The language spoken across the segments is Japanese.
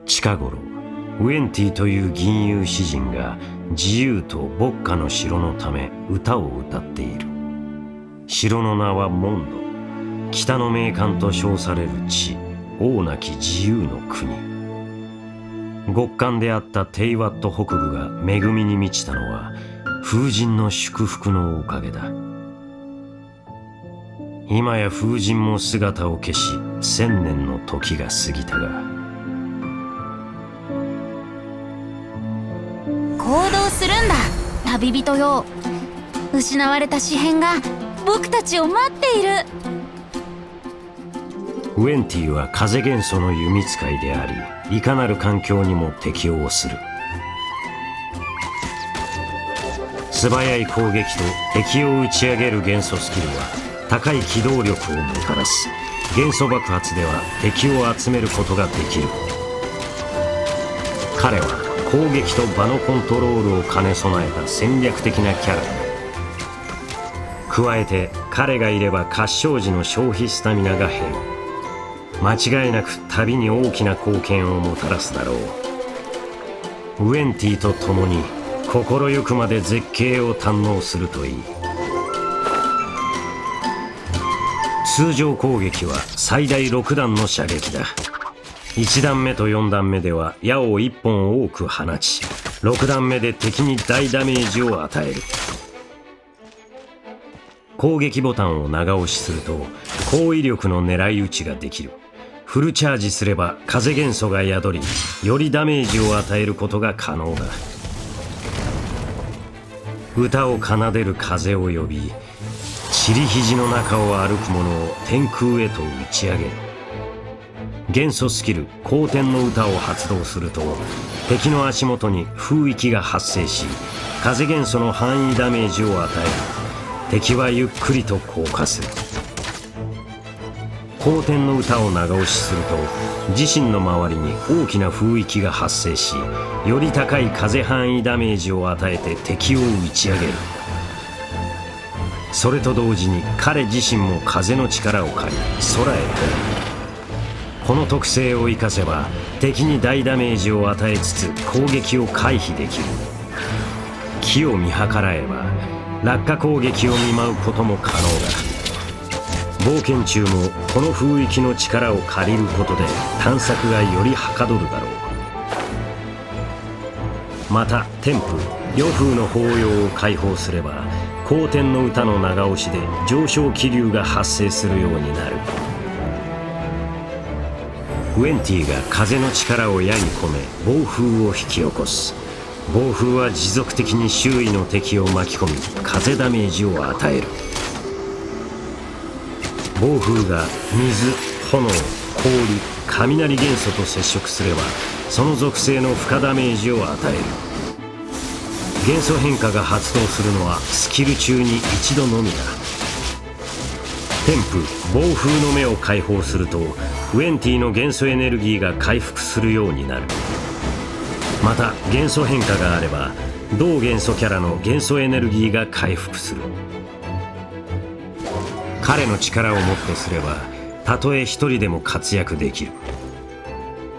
近頃ウェンティという吟遊詩人が自由と牧歌の城のため歌を歌っている。城の名はモンド、北の名関と称される地、王なき自由の国。極寒であったテイワット北部が恵みに満ちたのは風神の祝福のおかげだ。今や風神も姿を消し1000年の時が過ぎたが、行動するんだ旅人よ。失われた詩篇が僕たちを待っている。ウェンティは風元素の弓使いであり、いかなる環境にも適応する。素早い攻撃と敵を打ち上げる元素スキルは高い機動力をもたらす。元素爆発では敵を集めることができる。彼は攻撃と場のコントロールを兼ね備えた戦略的なキャラだ。加えて彼がいれば合唱時の消費スタミナが減る。間違いなく旅に大きな貢献をもたらすだろう。ウェンティと共に心ゆくまで絶景を堪能するといい。通常攻撃は最大6弾の射撃だ。1弾目と4弾目では矢を1本多く放ち、6弾目で敵に大ダメージを与える。攻撃ボタンを長押しすると高威力の狙い撃ちができる。フルチャージすれば風元素が宿り、よりダメージを与えることが可能だ。歌を奏でる風を呼び、散り肘の中を歩く者を天空へと打ち上げる。元素スキル光天の歌を発動すると敵の足元に風域が発生し、風元素の範囲ダメージを与える。敵はゆっくりと降下する。光天の歌を長押しすると自身の周りに大きな風域が発生し、より高い風範囲ダメージを与えて敵を打ち上げる。それと同時に彼自身も風の力を借り空へ飛ぶ。この特性を生かせば敵に大ダメージを与えつつ攻撃を回避できる。機を見計らえば落下攻撃を見舞うことも可能だ。冒険中もこの風域の力を借りることで探索がよりはかどるだろう。また天風、夜風の法要を解放すれば光天の歌の長押しで上昇気流が発生するようになる。ウェンティが風の力を矢に込め暴風を引き起こす。暴風は持続的に周囲の敵を巻き込み風ダメージを与える。暴風が水、炎、氷、雷元素と接触すればその属性の負荷ダメージを与える。元素変化が発動するのはスキル中に一度のみだ。天風、暴風の目を解放するとウェンティの元素エネルギーが回復するようになる。また元素変化があれば同元素キャラの元素エネルギーが回復する。彼の力をもってすればたとえ一人でも活躍できる。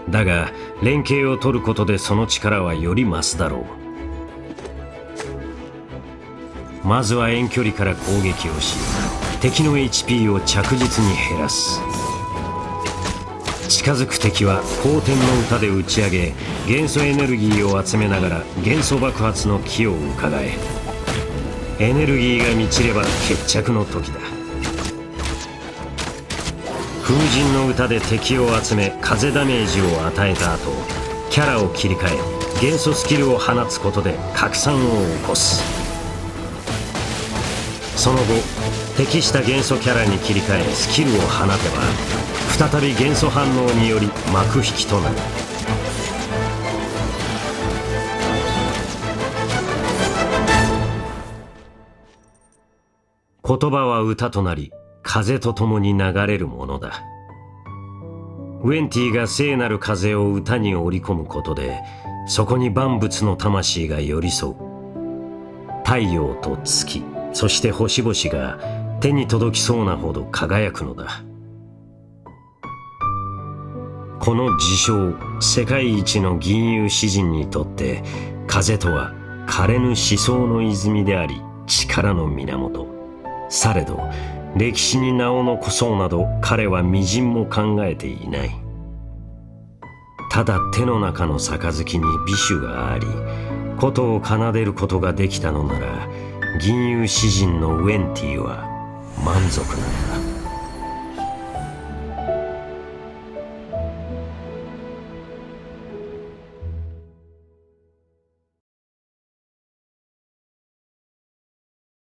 だが連携を取ることでその力はより増すだろう。まずは遠距離から攻撃をし敵の HP を着実に減らす。近づく敵は光天の歌で打ち上げ元素エネルギーを集めながら元素爆発の機を伺え。エネルギーが満ちれば決着の時だ。風神の歌で敵を集め風ダメージを与えた後、キャラを切り替え元素スキルを放つことで拡散を起こす。その後適した元素キャラに切り替えスキルを放てば再び元素反応により幕引きとなる。言葉は歌となり風と共に流れるものだ。ウェンティが聖なる風を歌に織り込むことでそこに万物の魂が寄り添う。太陽と月、そして星々が手に届きそうなほど輝くのだ。この自称世界一の吟遊詩人にとって風とは枯れぬ思想の泉であり力の源。されど歴史に名を残そうなど彼はみじんも考えていない。ただ手の中の杯に美酒があり琴を奏でることができたのなら吟遊詩人のウェンティは満足なのだ。